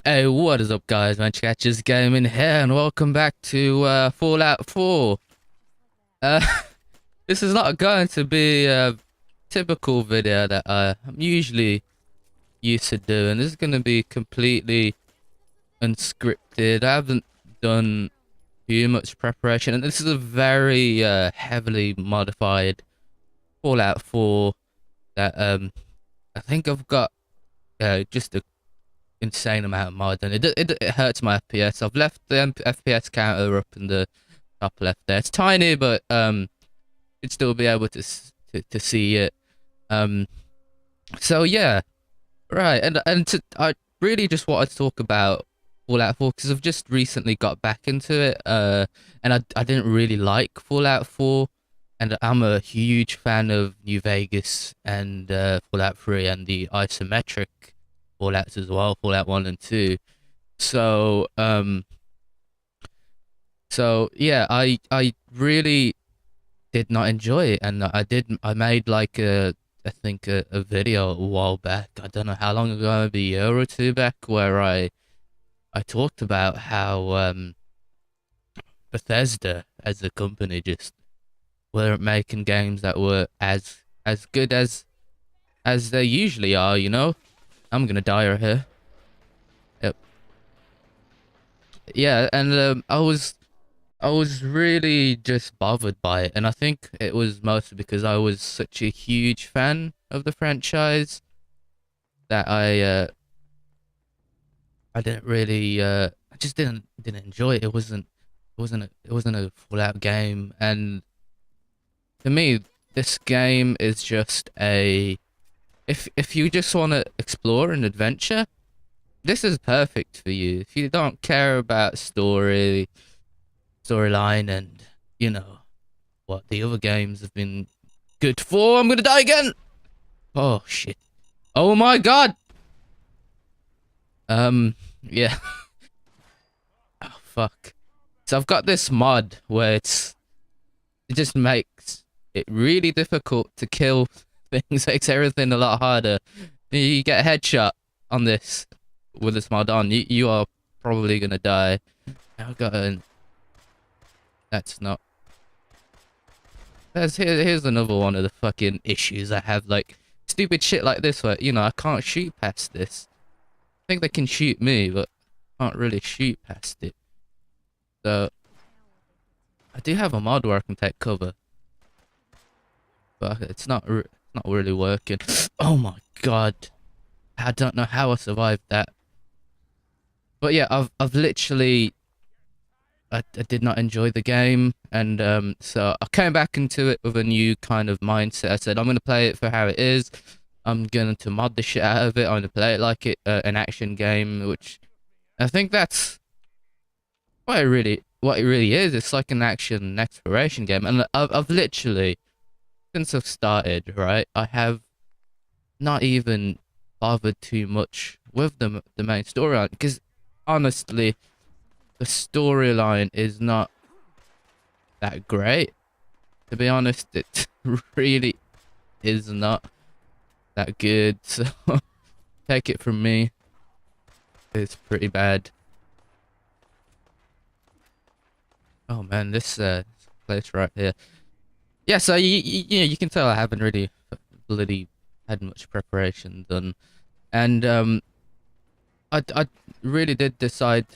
Hey, what is up, guys? Catches Gaming here, and welcome back to Fallout 4. Uh, this is not going to be a typical video that I'm usually used to doing. This is going to be completely unscripted. I haven't done too much preparation, and this is a very heavily modified Fallout 4 that I think I've got just a insane amount of mods, and it hurts my FPS. I've left the FPS counter up in the top left there. It's tiny, but you'd still be able to see it. Um, so yeah, right, I really just wanted to talk about Fallout 4 because I've just recently got back into it. And I didn't really like Fallout 4, and I'm a huge fan of New Vegas and Fallout 3 and the isometric Fallouts as well, Fallout 1 and 2. So so yeah, I really did not enjoy it, and I made like I think a video a while back. I don't know how long ago, maybe a year or two back, where I talked about how Bethesda as a company just weren't making games that were as good as they usually are, you know? I'm gonna die right here. Yep. Yeah, and I was really just bothered by it, and I think it was mostly because I was such a huge fan of the franchise that I didn't really I just didn't enjoy it. It wasn't a Fallout game, and to me this game is just a if you just want to explore an adventure, this is perfect for you. If you don't care about storyline and you know what the other games have been good for. I'm gonna die again. Oh shit. Oh my god. Yeah. Oh fuck. So I've got this mod where it just makes it really difficult to kill things. Makes everything a lot harder. You get a headshot on this with this mod on, you are probably gonna die. I've got an that's not here's another one of the fucking issues I have, like stupid shit like this where, you know, I can't shoot past this. I think they can shoot me, but I can't really shoot past it. So I do have a mod where I can take cover, but it's not really working. Oh my god. I don't know how I survived that. But yeah, I've literally I did not enjoy the game, and so I came back into it with a new kind of mindset. I said I'm gonna play it for how it is. I'm going to mod the shit out of it. I'm gonna play it like an action game, which I think that's what it really is. It's like an action exploration game, and I've literally since I've started, right, I have not even bothered too much with the main storyline because honestly the storyline is not that great. To be honest, it really is not that good. So take it from me, it's pretty bad. Oh man, this place right here. Yeah, so you know, you can tell I haven't really bloody had much preparation done, and I really did decide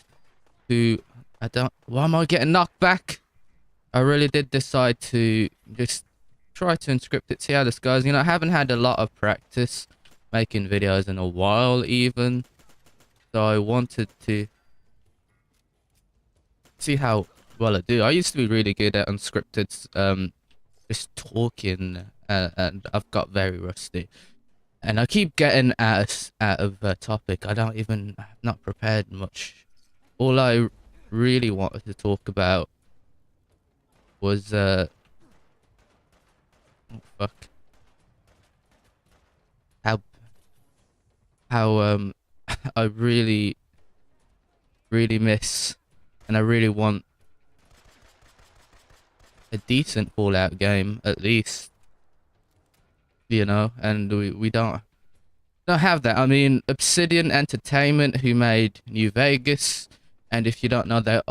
to I don't why am I getting knocked back? I really did decide to just try to unscript it, see how this goes. You know, I haven't had a lot of practice making videos in a while even. So I wanted to see how well I do. I used to be really good at unscripted just talking, and I've got very rusty. And I keep getting out of topic. I'm not prepared much. All I really wanted to talk about was oh fuck, how how I really miss, and I really want a decent Fallout game at least, you know, and we don't don't have that. I mean, Obsidian Entertainment, who made New Vegas, and if you don't know, they're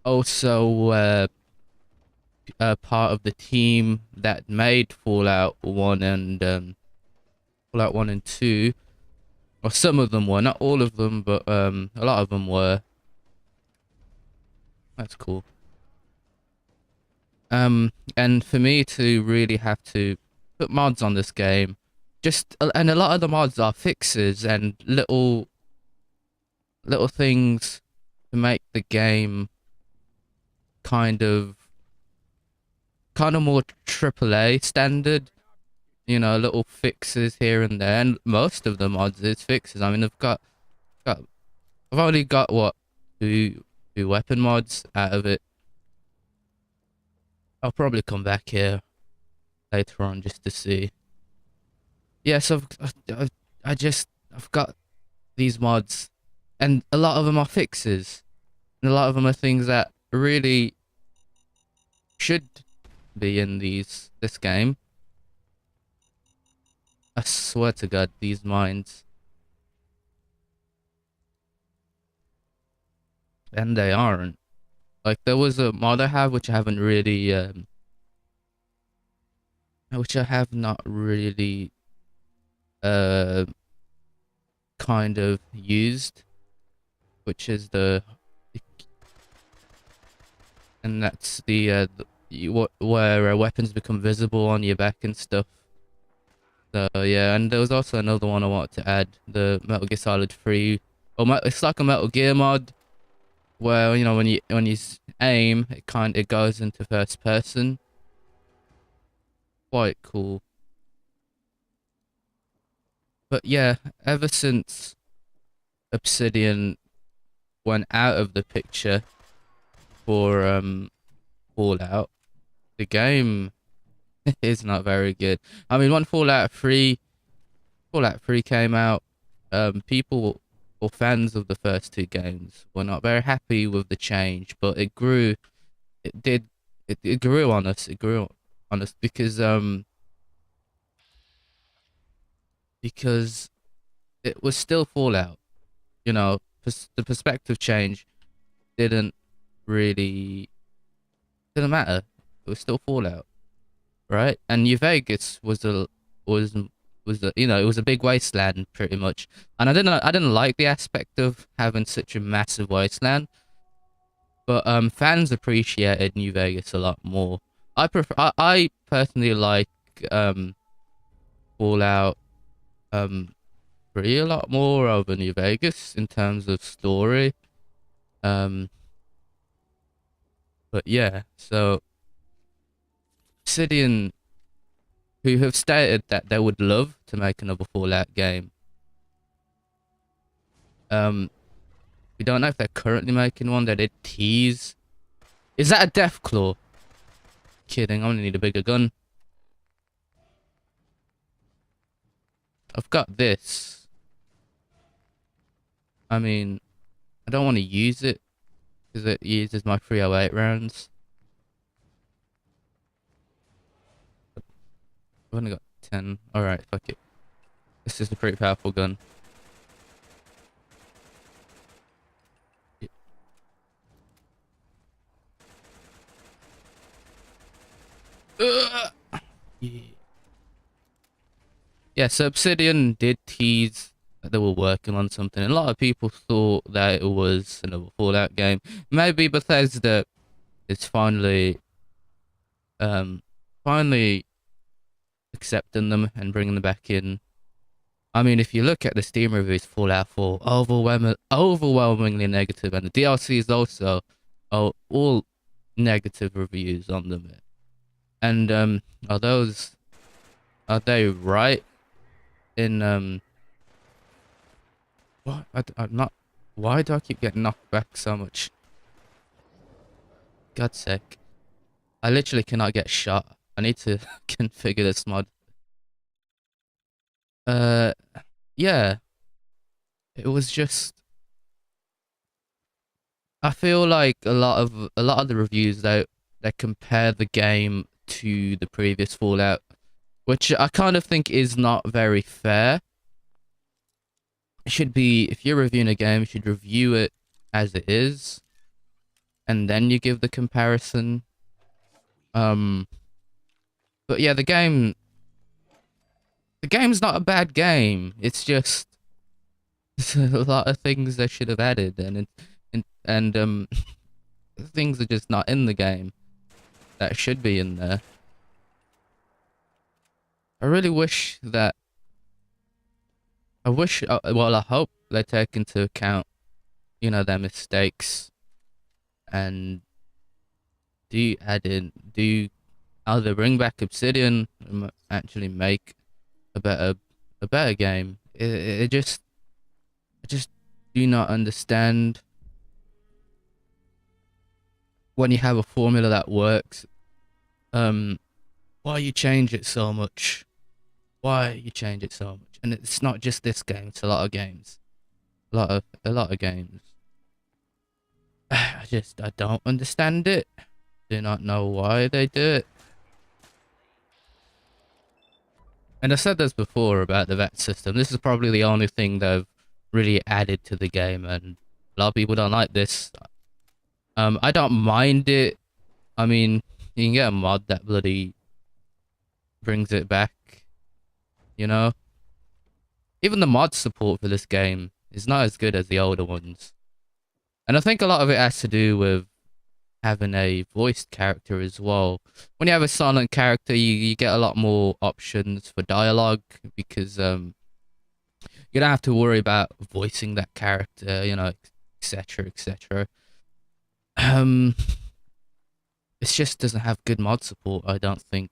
also part of the team that made Fallout 1 and Fallout 1 and 2. Or some of them were, not all of them, but a lot of them were. That's cool. And for me to really have to put mods on this game, and a lot of the mods are fixes and little things to make the game kind of more AAA standard. You know, little fixes here and there, and most of the mods is fixes. I mean, got I've only got what two weapon mods out of it. I'll probably come back here later on just to see. Yes, I've got these mods, and a lot of them are fixes, and a lot of them are things that really should be in this game. I swear to God, these mines, and they aren't. Like there was a mod I have which I haven't really, which I have not really, uh, kind of used, which is and that's where weapons become visible on your back and stuff. So yeah, and there was also another one I wanted to add, the Metal Gear Solid 3. It's like a Metal Gear mod where, you know, when you aim, it goes into first person. Quite cool. But yeah, ever since Obsidian went out of the picture for Fallout, the game is not very good. I mean, when Fallout 3 came out, people or fans of the first two games were not very happy with the change, but it grew. It grew on us. It grew on us because it was still Fallout. You know, the perspective change didn't really didn't matter. It was still Fallout, right? And New Vegas was you know, it was a big wasteland pretty much, and I didn't like the aspect of having such a massive wasteland, but fans appreciated New Vegas a lot more. I personally like Fallout 3 a lot more over New Vegas in terms of story. um but yeah, so Obsidian, who have stated that they would love to make another Fallout game. We don't know if they're currently making one. They did tease. Is that a death claw? Kidding, I'm gonna need a bigger gun. I've got this. I mean, I don't want to use it because it uses my 308 rounds. I've only got 10. Alright, fuck it. This is a pretty powerful gun. Yeah. Yeah, so Obsidian did tease that they were working on something, and a lot of people thought that it was another Fallout game. Maybe Bethesda is finally accepting them and bringing them back in. I mean, if you look at the Steam reviews, Fallout 4 overwhelmingly negative, and the DLC is also all negative reviews on them. And are they right in what? I'm not. Why do I keep getting knocked back so much? God's sake. I literally cannot get shot. I need to configure this mod. Uh, yeah. It was just. I feel like a lot of the reviews though, they compare the game to the previous Fallout, which I kind of think is not very fair. It should be, if you're reviewing a game, you should review it as it is, and then you give the comparison. But yeah, the game's not a bad game. It's just there's a lot of things they should have added, and things are just not in the game that should be in there. I really wish that. Well, I hope they take into account, their mistakes, and do either bring back Obsidian and actually make a better game. I just do not understand when you have a formula that works, why you change it so much. Why you change it so much? And it's not just this game; it's a lot of games, a lot of games. I don't understand it. Do not know why they do it. And I said this before about the vet system. This is probably the only thing they've really added to the game, and a lot of people don't like this. I don't mind it. I mean, you can get a mod that bloody brings it back, you know? Even the mod support for this game is not as good as the older ones. And I think a lot of it has to do with having a voiced character as well. When you have a silent character, you get a lot more options for dialogue, because you don't have to worry about voicing that character, etc, etc. It just doesn't have good mod support, I don't think.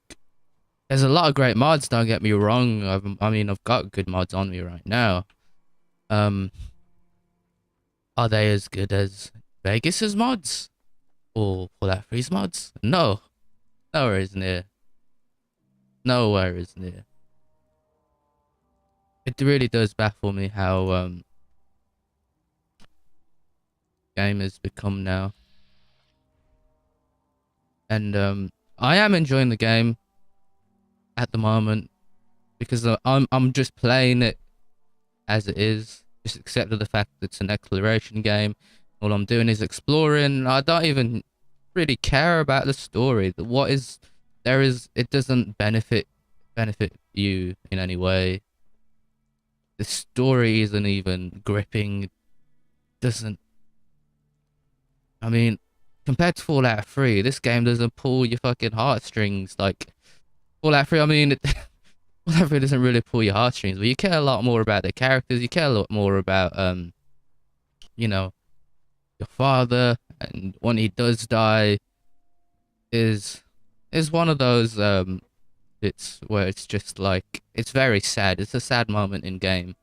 There's a lot of great mods, don't get me wrong. I've got good mods on me right now. Are they as good as Vegas's mods? Or Fallout 3's mods? No. Nowhere is near. Nowhere is near. It really does baffle me how game has become now. And I am enjoying the game at the moment, because I'm just playing it as it is. Just accepted the fact that it's an exploration game. All I'm doing is exploring. I don't even really care about the story. It doesn't benefit you in any way. The story isn't even gripping. It doesn't. I mean, compared to Fallout 3, this game doesn't pull your fucking heartstrings like Fallout 3. I mean, Fallout 3 doesn't really pull your heartstrings, but you care a lot more about the characters. You care a lot more about your father, and when he does die, is one of those bits where it's just like, it's very sad. It's a sad moment in game.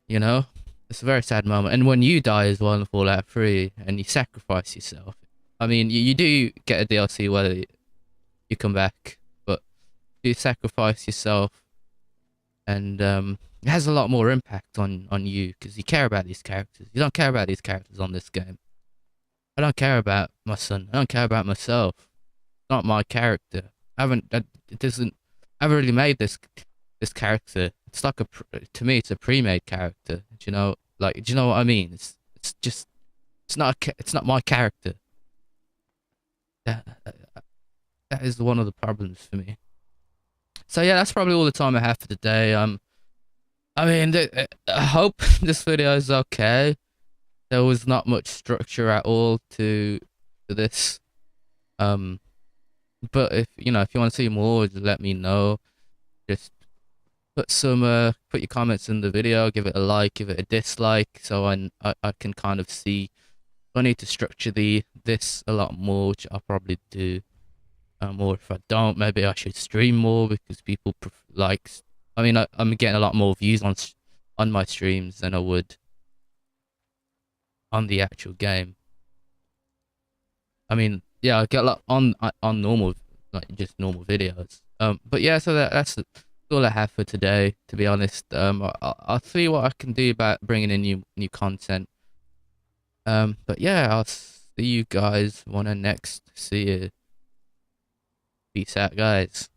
It's a very sad moment. And when you die as well in Fallout 3 and you sacrifice yourself, I mean, you do get a DLC where you come back, but you sacrifice yourself, and it has a lot more impact on you, because you care about these characters. You don't care about these characters on this game. I don't care about my son. I don't care about myself. It's not my character. I haven't really made this character. It's like to me, it's a pre-made character. Do you know what I mean? It's not my character. That is one of the problems for me. So yeah, that's probably all the time I have for today. I mean, I hope this video is okay. There was not much structure at all to this. But if you want to see more, just let me know. Just put your comments in the video, give it a like, give it a dislike, so I can kind of see if I need to structure this a lot more, which I'll probably do. Or if I don't, maybe I should stream more, because people I mean, I'm getting a lot more views on my streams than I would on the actual game. I mean, yeah, I get a lot on normal, like just normal videos. But yeah, so that's all I have for today, to be honest. I'll see what I can do about bringing in new content. But yeah, I'll see you guys when I next see you. Peace out, guys.